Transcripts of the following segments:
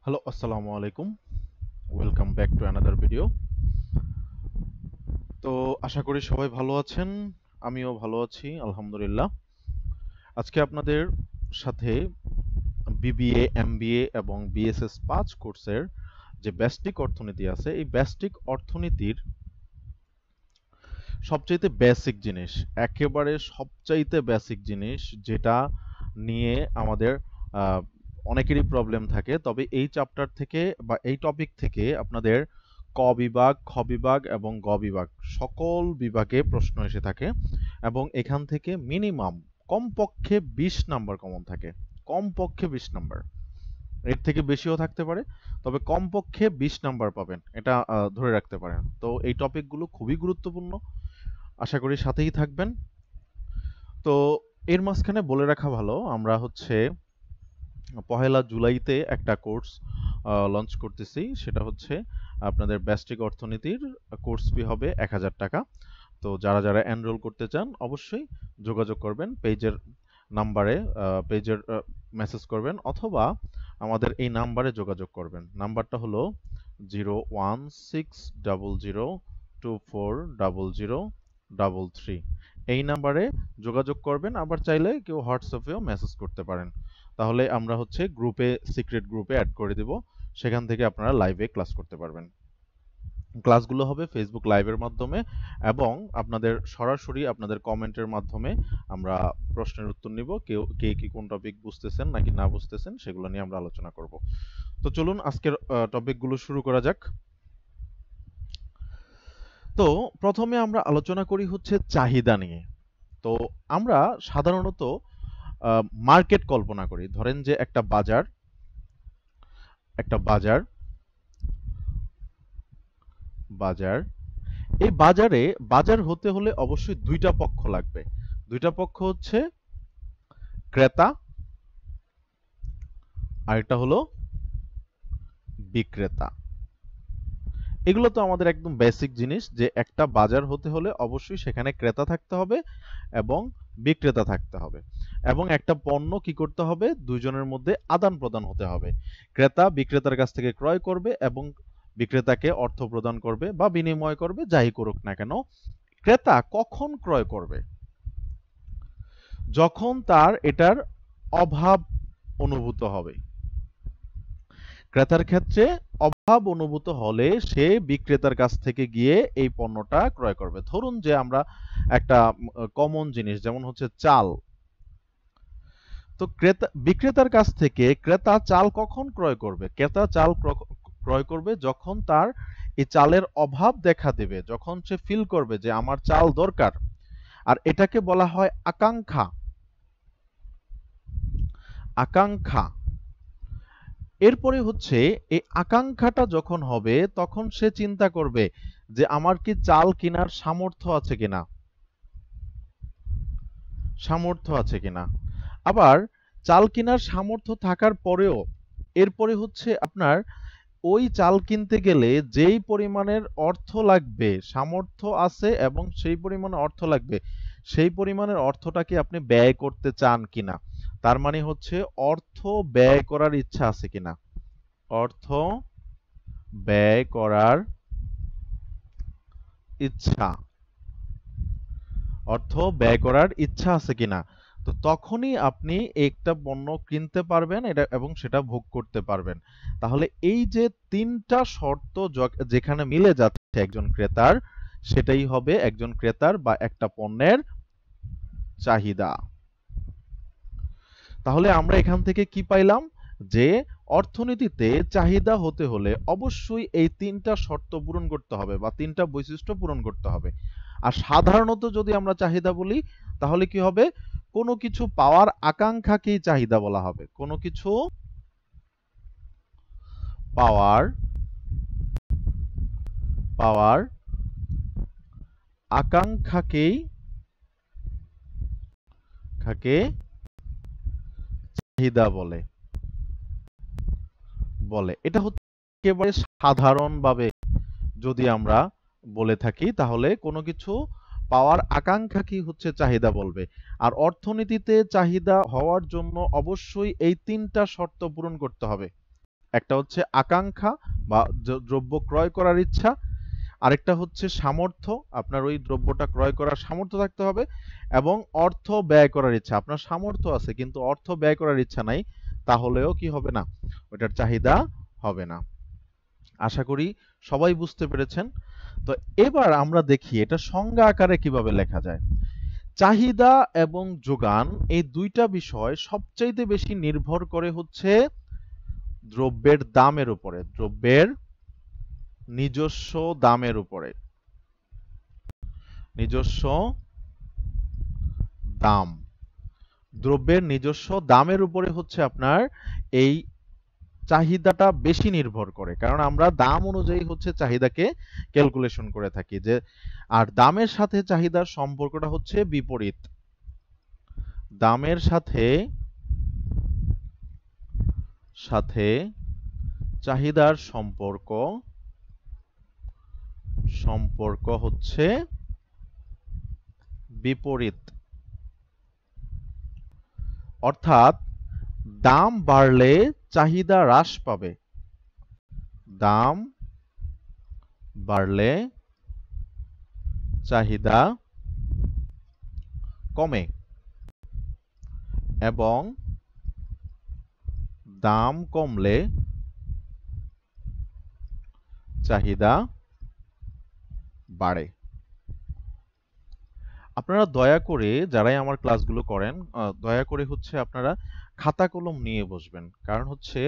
Hello, আসসালামু আলাইকুম। Welcome back to another video. তো আশা করি সবাই ভালো আছেন। আমিও ভালো আছি, আলহামদুলিল্লাহ। আজকে আপনাদের সাথে বিবিএ, এমবিএ এবং বিএসএস ৫ কোর্সের যে ব্যষ্টিক অর্থনীতি আছে, এই ব্যষ্টিক অর্থনীতির সবচাইতে বেসিক জিনিস, একেবারে সবচাইতে বেসিক জিনিস যেটা নিয়ে আমাদের আহ, অনেকেরই প্রবলেম থাকে। তবে এই চ্যাপ্টার থেকে বা এই টপিক থেকে আপনাদের ক বিভাগ, খ বিভাগ এবং গ বিভাগ সকল বিভাগে প্রশ্ন এসে থাকে এবং এখান থেকে মিনিমাম কমপক্ষে ২০ নাম্বার কমন থাকে। কমপক্ষে ২০ নাম্বার, এর থেকে বেশিও থাকতে পারে, তবে কমপক্ষে ২০ নাম্বার পাবেন, এটা ধরে রাখতে পারেন। তো এই টপিকগুলো খুবই গুরুত্বপূর্ণ, আশা করি সাথেই থাকবেন। তো এর মাঝখানে বলে রাখা ভালো, আমরা হচ্ছে পহেলা জুলাইতে একটা কোর্স লঞ্চ করতেছি। সেটা হচ্ছে আপনাদের ব্যষ্টিক অর্থনীতির কোর্স ফি হবে ১,০০০ টাকা। তো যারা যারা এনরোল করতে চান অবশ্যই যোগাযোগ করবেন পেজের নাম্বারে, পেজের মেসেজ করবেন অথবা আমাদের এই নাম্বারে যোগাযোগ করবেন। নাম্বারটা হলো 01600240033। এই নাম্বারে যোগাযোগ করবেন। আবার চাইলে কেউ হোয়াটসঅ্যাপেও মেসেজ করতে পারেন। তাহলে আমরা হচ্ছে গ্রুপে, সিক্রেট গ্রুপে অ্যাড করে দিব। সেখান থেকে আপনারা লাইভে ক্লাস করতে পারবেন। ক্লাসগুলো হবে ফেসবুক লাইভের মাধ্যমে এবং আপনাদের সরাসরি আপনাদের কমেন্টের মাধ্যমে আমরা প্রশ্নের উত্তর নিব। কে কি কোন টপিক বুঝতেছেন নাকি না বুঝতেছেন সেগুলো নিয়ে আমরা আলোচনা করব। তো চলুন আজকের টপিকগুলো শুরু করা যাক। তো প্রথমে আমরা আলোচনা করি হচ্ছে চাহিদা নিয়ে। তো আমরা সাধারণত মার্কেট কল্পনা করি। ধরেন যে একটা বাজার, একটা বাজার বাজার এই বাজারে, বাজার হতে হলে অবশ্যই দুইটা পক্ষ লাগবে। দুইটা পক্ষ হচ্ছে ক্রেতা আর এটা হলো বিক্রেতা। এগুলো তো আমাদের একদম বেসিক জিনিস যে একটা বাজার হতে হলে অবশ্যই সেখানে ক্রেতা থাকতে হবে এবং বিক্রেতা থাকতে হবে এবং একটা পণ্য কি করতে হবে, দুইজনের মধ্যে আদান প্রদান হতে হবে। ক্রেতা বিক্রেতার কাছ থেকে ক্রয় করবে এবং বিক্রেতাকে অর্থ প্রদান করবে বা বিনিময় করবে, যাই করুক না কেন। ক্রেতা কখন ক্রয় করবে? যখন তার এটার অভাব অনুভূত হবে। ক্রেতার ক্ষেত্রে অভাব অনুভূত হলে সে বিক্রেতার কাছ থেকে গিয়ে এই পণ্যটা ক্রয় করবে। ধরুন যে আমরা একটা কমন জিনিস যেমন হচ্ছে চাল। তো বিক্রেতার কাছ থেকে ক্রেতা চাল কখন ক্রয় করবে? ক্রেতা চাল ক্রয় করবে যখন তার এই চালের অভাব দেখা দেবে, যখন সে ফিল করবে যে আমার চাল দরকার। আর এটাকে বলা হয় আকাঙ্ক্ষা। আকাঙ্ক্ষা। এরপরে হচ্ছে এই আকাঙ্ক্ষাটা যখন হবে তখন সে চিন্তা করবে যে আমার কি চাল কেনার সামর্থ্য আছে কিনা, সামর্থ্য আছে কিনা। আবার চাল কেনার সামর্থ্য থাকার পরেও এরপরে হচ্ছে আপনার ওই চাল কিনতে গেলে যেই পরিমাণের অর্থ লাগবে, সামর্থ্য আছে এবং সেই পরিমাণে অর্থ লাগবে, সেই পরিমাণের অর্থটা কি আপনি ব্যয় করতে চান কিনা। তার মানে হচ্ছে অর্থ ব্যয় করার ইচ্ছা আছে কিনা। অর্থ ব্যয় করার ইচ্ছা, অর্থ ব্যয় করার ইচ্ছা আছে কিনা। তো তখনই আপনি একটা পণ্য কিনতে পারবেন এটা এবং সেটা ভোগ করতে পারবেন। তাহলে এই যে তিনটা শর্ত যেখানে মিলে যাচ্ছে একজন ক্রেতার, সেটাই হবে একজন ক্রেতার বা একটা পণ্যের চাহিদা। তাহলে আমরা এখান থেকে কি পাইলাম? যে অর্থনীতিতে চাহিদা হতে হলে অবশ্যই এই তিনটা শর্ত পূরণ করতে হবে বা তিনটা বৈশিষ্ট্য পূরণ করতে হবে। আর সাধারণত যদি আমরা চাহিদা বলি তাহলে কি হবে? কোনো কিছু পাওয়ার আকাঙ্ক্ষাকেই চাহিদা বলা হবে। কোনো কিছু পাওয়ার পাওয়ার আকাঙ্ক্ষাকেই খাকে চাহিদা বলে বলে এটা হচ্ছে একেবারে সাধারণভাবে যদি আমরা বলে থাকি তাহলে কোনো কিছু পাওয়ার আকাঙ্ক্ষা কি হচ্ছে চাহিদা বলবে। আর অর্থনীতিতে চাহিদা হওয়ার জন্য অবশ্যই এই তিনটা শর্ত পূরণ করতে হবে। একটা হচ্ছে আকাঙ্ক্ষা বা দ্রব্য ক্রয় করার ইচ্ছা, আরেকটা হচ্ছে সামর্থ্য, আপনার ওই দ্রব্যটা ক্রয় করার সামর্থ্য থাকতে হবে, এবং অর্থ ব্যয় করার ইচ্ছা। আপনার সামর্থ্য আছে কিন্তু অর্থ ব্যয় করার ইচ্ছা নাই, তাহলেও কি হবে না, ওটার চাহিদা হবে না। আশা করি সবাই বুঝতে পেরেছেন। তো এবার আমরা দেখি এটা সংজ্ঞা আকারে কিভাবে লেখা যায়। চাহিদা এবং যোগান এই দুইটা বিষয় সবচাইতে বেশি নির্ভর করে হচ্ছে দ্রব্যের দামের উপরে, দ্রব্যের নিজস্ব দামের উপরে, নিজস্ব দাম, দ্রব্যের নিজস্ব দামের উপরে হচ্ছে আপনার এই চাহিদাটা বেশি নির্ভর করে, কারণ আমরা দাম অনুযায়ী হচ্ছে চাহিদাকে ক্যালকুলেশন করে থাকি যে, আর দামের সাথে চাহিদার সম্পর্কটা হচ্ছে বিপরীত। দামের সাথে সাথে চাহিদার সম্পর্ক হচ্ছে বিপরীত। অর্থাৎ দাম বাড়লে চাহিদা হ্রাস পাবে, দাম বাড়লে চাহিদা কমে, এবং দাম কমলে চাহিদা বাড়ে। আপনারা দয়া করে যারাই আমার ক্লাসগুলো করেন, দয়া করে হচ্ছে আপনারা খাতা কলম নিয়ে বসবেন, কারণ হচ্ছে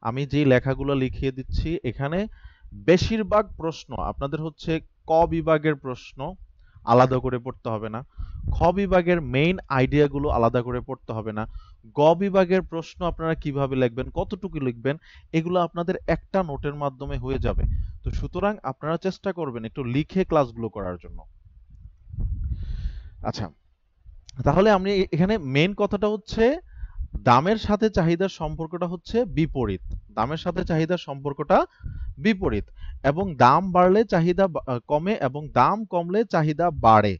আমি যেই লেখাগুলো লিখিয়ে দিচ্ছি এখানে বেশিরভাগ প্রশ্ন আপনাদের হচ্ছে ক বিভাগের প্রশ্ন আলাদা করে পড়তে হবে না, খ বিভাগের মেইন আইডিয়াগুলো আলাদা করে পড়তে হবে না, গ বিভাগের প্রশ্ন আপনারা কিভাবে লিখবেন, কতটুকু লিখবেন, এগুলো আপনাদের একটা নোটের মাধ্যমে হয়ে যাবে। তো সুতরাং আপনারা চেষ্টা করবেন একটু লিখে ক্লাসগুলো করার জন্য। আচ্ছা, তাহলে আমি এখানে মেইন কথাটা হচ্ছে দামের সাথে চাহিদার সম্পর্কটা হচ্ছে বিপরীত, দামের সাথে চাহিদার সম্পর্কটা বিপরীত, এবং দাম বাড়লে চাহিদা কমে এবং দাম কমলে চাহিদা বাড়ে।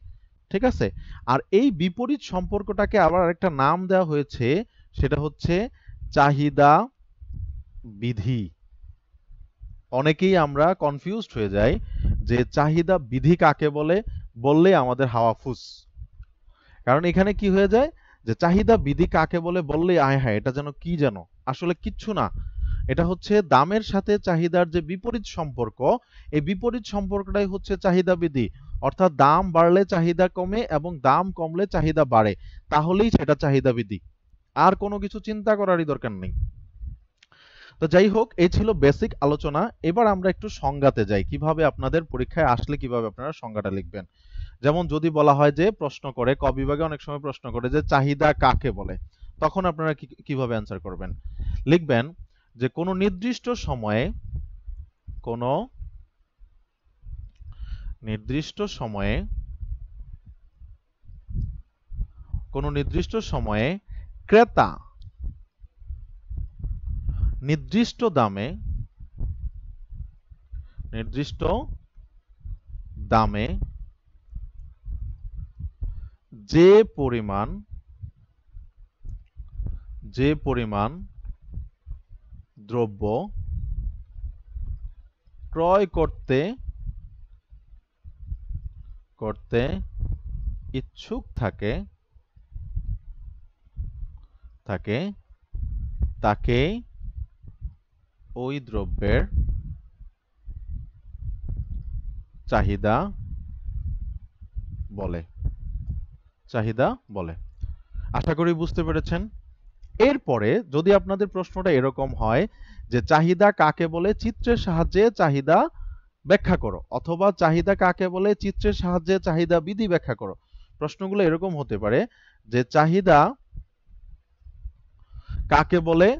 ঠিক আছে? আর এই বিপরীত সম্পর্কটাকে আবার আরেকটা নাম দেওয়া হয়েছে, সেটা হচ্ছে চাহিদা বিধি। অনেকেই আমরা কনফিউজড হয়ে যাই যে চাহিদা বিধি কাকে বলে, বললে আমাদের হাওয়া ফুস। কারণ এখানে কি হয়ে যায় যে চাহিদা বিধি কাকে বলে বললেই আয় হায় এটা যেন কি যেন, আসলে কিচ্ছু না। এটা হচ্ছে দামের সাথে চাহিদার যে বিপরীত সম্পর্ক, এই বিপরীত সম্পর্কটাই হচ্ছে চাহিদা বিধি। অর্থাৎ দাম বাড়লে চাহিদা কমে এবং দাম কমলে চাহিদা বাড়ে, তাহলেই সেটা চাহিদা বিধি। আর কোনো কিছু চিন্তা করারই দরকার নেই। তো যাই হোক, এই ছিল বেসিক আলোচনা। এবার আমরা একটু সংজ্ঞাতে যাই, কিভাবে আপনাদের পরীক্ষায় আসলে কিভাবে আপনারা সংজ্ঞাটা লিখবেন। যেমন যদি বলা হয় যে প্রশ্ন করে, ক বিভাগে অনেক সময় প্রশ্ন করে যে চাহিদা কাকে বলে, তখন আপনারা কিভাবে অ্যান্সার করবেন? লিখবেন যে কোনো নির্দিষ্ট সময়ে, কোনো নির্দিষ্ট সময়ে, কোনো নির্দিষ্ট সময়ে ক্রেতা নির্দিষ্ট দামে, নির্দিষ্ট দামে যে পরিমাণ দ্রব্য ক্রয় করতে ইচ্ছুক থাকে তাকে ওই দ্রব্যের চাহিদা বলে, চাহিদা বলে। আশা করি বুঝতে পেরেছেন। এরপরে যদি আপনাদের প্রশ্নটা এরকম হয় যে চাহিদা কাকে বলে চিত্রের সাহায্যে চাহিদা ব্যাখ্যা করো, অথবা চাহিদা কাকে বলে চিত্রের সাহায্যে চাহিদা বিধি ব্যাখ্যা করো, প্রশ্নগুলো এরকম হতে পারে যে চাহিদা কাকে বলে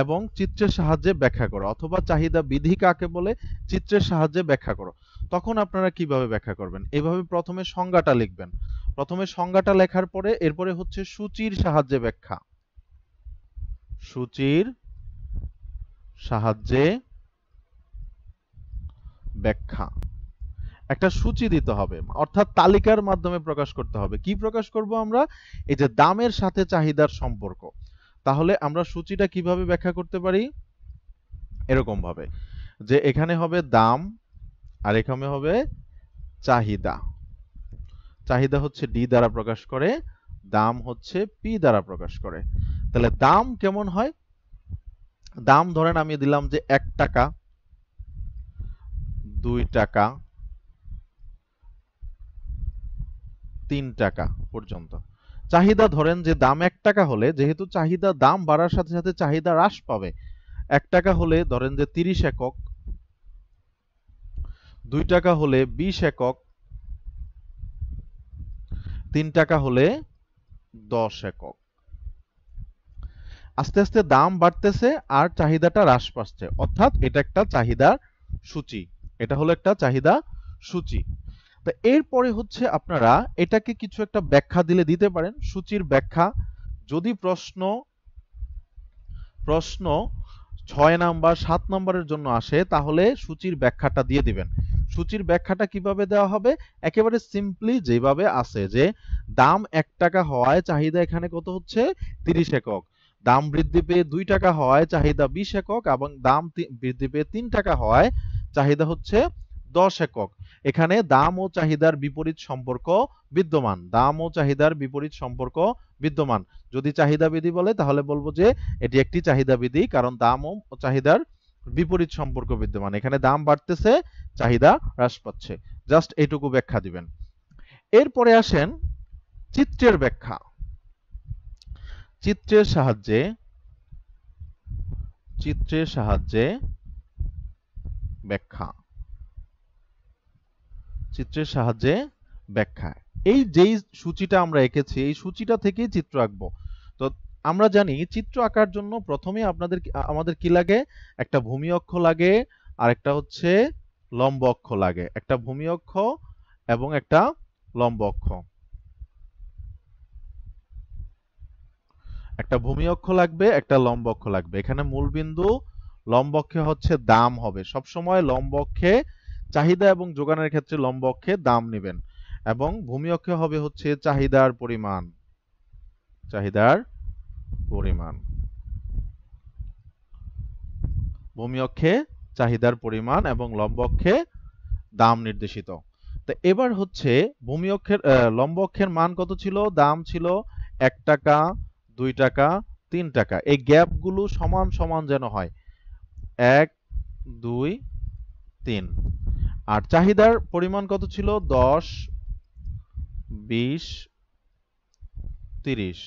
এবং চিত্রের সাহায্যে ব্যাখ্যা করো, অথবা চাহিদা বিধি কাকে বলে চিত্রের সাহায্যে ব্যাখ্যা করো। তখন আপনারা কিভাবে ব্যাখ্যা করবেন? এভাবে প্রথমে সংজ্ঞাটা লিখবেন, প্রথমে সংজ্ঞাটা লেখার পরে এরপরে হচ্ছে সূচির সাহায্যে ব্যাখ্যা, সূচির সাহায্যে ব্যাখ্যা। একটা সূচি দিতে হবে, অর্থাৎ তালিকার মাধ্যমে প্রকাশ করতে হবে। কি প্রকাশ করব আমরা? এই যে দামের সাথে চাহিদার সম্পর্ক। তাহলে আমরা সূচিটা কিভাবে ব্যাখ্যা করতে পারি? এরকম ভাবে যে এখানে হবে দাম আর এখানে হবে চাহিদা। চাহিদা হচ্ছে ডি দ্বারা প্রকাশ করে, দাম হচ্ছে পি দ্বারা প্রকাশ করে। তাহলে দাম কেমন হয়? দাম ধরেন আমি দিলাম যে 1 টাকা, 2 টাকা, 3 টাকা পর্যন্ত। চাহিদা ধরেন যে দাম 1 টাকা হলে, যেহেতু চাহিদা দাম বাড়ার সাথে সাথে চাহিদা হ্রাস পাবে, 1 টাকা হলে ধরেন যে 30 একক, 2 টাকা হলে 20 একক, 3 টাকা হলে 10 একক। আস্তে আস্তে দাম বাড়তেছে আর চাহিদাটা হ্রাস পাচ্ছে, অর্থাৎ এটা একটা চাহিদার সূচি। এটা হলো একটা চাহিদা সূচি। তো এরপরে হচ্ছে আপনারা এটাকে কিছু একটা ব্যাখ্যা দিলে দিতে পারেন, সূচির ব্যাখ্যা। যদি প্রশ্ন প্রশ্ন 6 নাম্বার 7 নাম্বারের জন্য আসে তাহলে সূচির ব্যাখ্যাটা দিয়ে দিবেন। সূচির ব্যাখ্যাটা কিভাবে দেওয়া হবে? একেবারে সিম্পলি যেভাবে আছে যে দাম 1 টাকা হওয়ায় চাহিদা এখানে কত হচ্ছে? 30 একক। দাম বৃদ্ধি পেয়ে 2 টাকা হওয়ায় চাহিদা 20 একক এবং দাম বৃদ্ধি পেয়ে 3 টাকা হওয়ায় চাহিদা হচ্ছে 10 একক। এখানে দাম ও চাহিদার বিপরীত সম্পর্ক বিদ্যমান। দাম ও চাহিদার বিপরীত সম্পর্ক বিদ্যমান। যদি চাহিদা বিধি বলে তাহলে বলবো যে এটি একটি চাহিদা বিধি, কারণ দাম ও চাহিদার বিপরীত সম্পর্ক বিদ্যমান। এখানে দাম বাড়তেছে, চাহিদা হ্রাস পাচ্ছে। জাস্ট এইটুকু ব্যাখ্যা দিবেন। এরপরে আসেন চিত্রের ব্যাখ্যা। চিত্রের সাহায্যে ব্যাখ্যা। চিত্রের সাহায্যে ব্যাখ্যা। এই যেই সূচিটা আমরা এঁকেছি এই সূচিটা থেকেই চিত্র আঁকবো। তো আমরা জানি চিত্র আঁকার জন্য প্রথমে আমাদের কি লাগে? একটা ভূমি অক্ষ লাগে আর একটা হচ্ছে লম্ব অক্ষ লাগে। একটা ভূমি অক্ষ এবং একটা লম্ব অক্ষ। একটা ভূমি অক্ষ লাগবে, একটা লম্ব অক্ষ লাগবে। এখানে মূল বিন্দু লম্ব অক্ষে হচ্ছে দাম হবে। সবসময় লম্ব অক্ষে চাহিদা এবং যোগানের ক্ষেত্রে লম্ব অক্ষে দাম নেবেন, এবং ভূমি অক্ষে হবে হচ্ছে চাহিদার পরিমাণ। চাহিদার পরিমাণ। ভূমি অক্ষে চাহিদার পরিমাণ এবং লম্ব অক্ষে দাম নির্দেশিত। তো এবার হচ্ছে ভূমি অক্ষের লম্ব অক্ষের মান কত ছিল? দাম ছিল 1 টাকা, 2 টাকা, 3 টাকা। এই গ্যাপগুলো সমান সমান যেন হয়, 1, 2, 3। আর চাহিদার পরিমাণ কত ছিল? 10, 20, 30।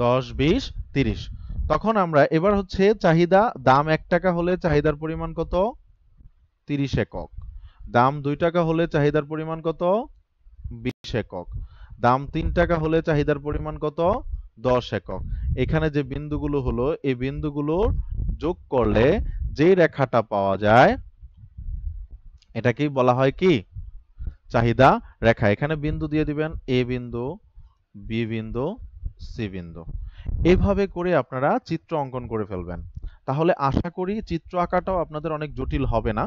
10, 20, 30। তখন আমরা এবার হচ্ছে চাহিদা, দাম 1 টাকা হলে চাহিদার পরিমাণ কত? 30 একক। দাম 2 টাকা হলে চাহিদার পরিমাণ কত? 20 একক। দাম 3 টাকা হলে চাহিদার পরিমাণ কত? 10 একক। এখানে যে বিন্দুগুলো হলো এই বিন্দুগুলো যোগ করলে যে রেখাটা পাওয়া যায় এটাকেই বলা হয় কি? চাহিদা রেখা। এখানে বিন্দু দিয়ে দিবেন, এ বিন্দু, বি বিন্দু, সি বিন্দু। এইভাবে করে আপনারা চিত্র অঙ্কন করে ফেলবেন। তাহলে আশা করি চিত্র আঁকাটাও আপনাদের অনেক জটিল হবে না,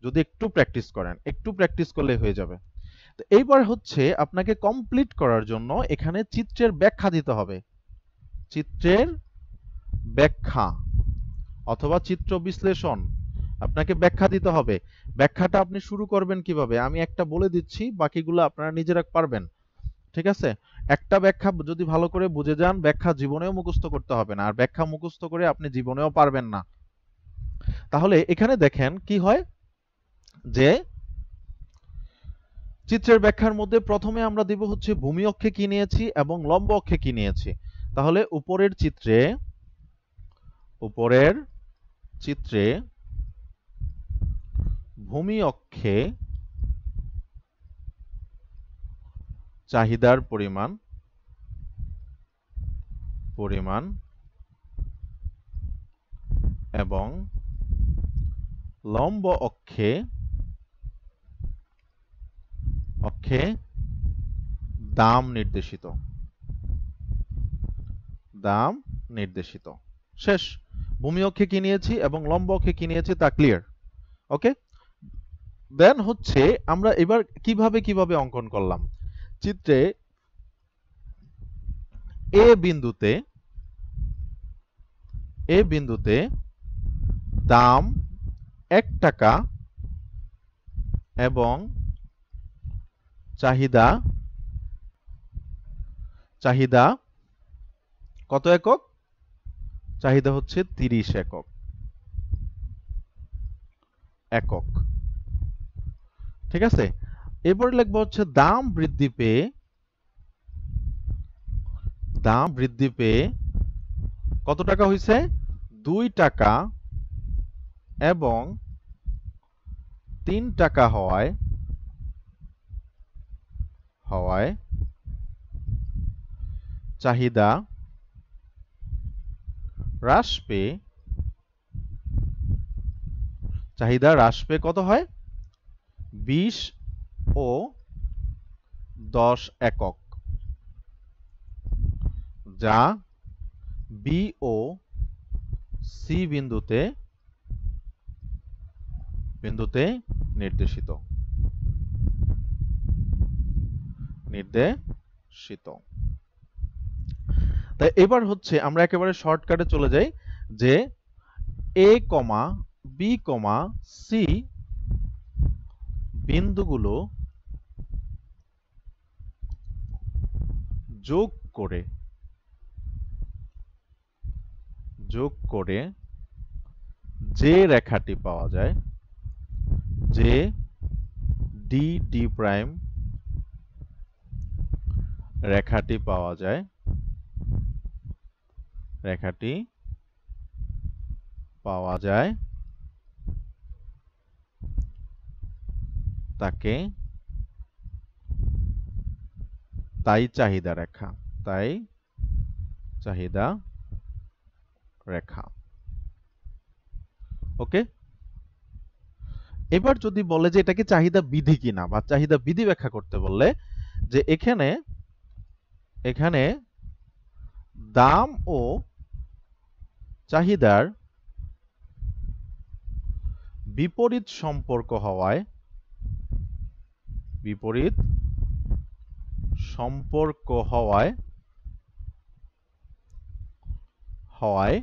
যদি একটু প্র্যাকটিস করেন। একটু প্র্যাকটিস করলে হয়ে যাবে। তো এইবার হচ্ছে আপনাকে কমপ্লিট করার জন্য এখানে চিত্রের ব্যাখ্যা দিতে হবে। চিত্রের ব্যাখ্যা অথবা চিত্র বিশ্লেষণ আপনাকে ব্যাখ্যা দিতে হবে। ব্যাখ্যাটা আপনি শুরু করবেন কিভাবে আমি একটা বলে দিচ্ছি, বাকিগুলো আপনারা নিজেরা পারবেন। ঠিক আছে? একটা ব্যাখ্যা যদি ভালো করে বুঝে যান, ব্যাখ্যা জীবনেও মুখস্থ করতে হবে না, আর ব্যাখ্যা মুখস্থ করে আপনি জীবনেও পারবেন না। তাহলে এখানে দেখেন কি হয় যে চিত্রের ব্যাখ্যার মধ্যে প্রথমে আমরা দিব হচ্ছে ভূমি অক্ষে কি নিয়েছি এবং লম্ব অক্ষে কি নিয়েছি। তাহলে উপরের চিত্রে ভূমি অক্ষে চাহিদার পরিমাণ এবং লম্ব অক্ষে দাম নির্দেশিত। শেষ। ভূমি অক্ষে কি নিয়েছি এবং লম্ব অক্ষে কি নিয়েছি তা ক্লিয়ার। ওকে? দেন হচ্ছে আমরা এবার কিভাবে অঙ্কন করলাম। চিত্রে এ বিন্দুতে দাম 1 টাকা এবং চাহিদা চাহিদা কত একক? চাহিদা হচ্ছে 30 একক। ঠিক আছে? এরপরে লিখবো হচ্ছে দাম বৃদ্ধি পেয়ে কত টাকা হইছে? 2 টাকা এবং 3 টাকা হওয়ায় চাহিদা হ্রাস পেয়ে কত হয়? 20 ও 10 একক, যা বি ও সি বিন্দুতে নির্দেশিত। তাই এবার হচ্ছে আমরা একেবারে শর্টকাটে চলে যাই যে এ কমা বি কমা সি বিন্দুগুলো যোগ করে যে রেখাটি পাওয়া যায়, যে ডি ডি প্রাইম রেখাটি পাওয়া যায়, তাকে তাই চাহিদা রেখা। ওকে? এবার যদি বলে যে এটা কি চাহিদা বিধি কিনা বা চাহিদা বিধি ব্যাখ্যা করতে বললে যে এখানে দাম ও চাহিদার বিপরীত সম্পর্ক হওয়ায়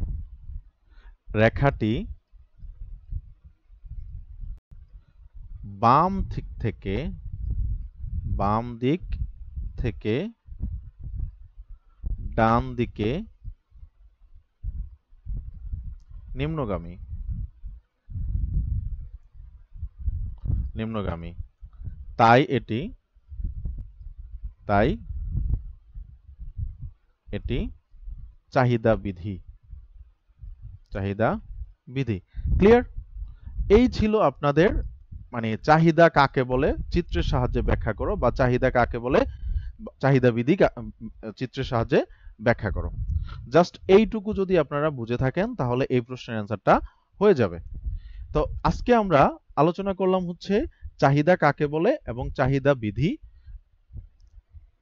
রেখাটি বাম দিক থেকে ডান দিকে নিম্নগামী। তাই এটি চাহিদা বিধি। ক্লিয়ার? এই ছিল আপনাদের মানে চাহিদা কাকে বলে চিত্রের সাহায্যে ব্যাখ্যা করো, বা চাহিদা কাকে বলে চাহিদা বিধি চিত্রের সাহায্যে ব্যাখ্যা করো। জাস্ট এইটুকু যদি আপনারা বুঝে থাকেন তাহলে এই প্রশ্নের অ্যান্সারটা হয়ে যাবে। তো আজকে আমরা আলোচনা করলাম হচ্ছে চাহিদা কাকে বলে এবং চাহিদা বিধি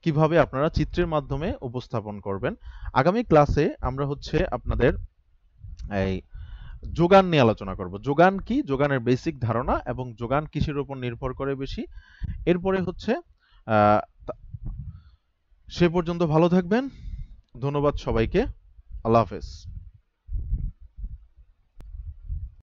কিভাবে আপনারা চিত্রের মাধ্যমে উপস্থাপন করবেন। আগামী ক্লাসে আমরা হচ্ছে আপনাদের এই যোগান নিয়ে আলোচনা করব। যোগান কি, যোগানের বেসিক ধারণা এবং যোগান কিসের উপর নির্ভর করে বেশি। এরপরে হচ্ছে সে পর্যন্ত ভালো থাকবেন। ধন্যবাদ সবাইকে। আল্লাহ হাফেজ।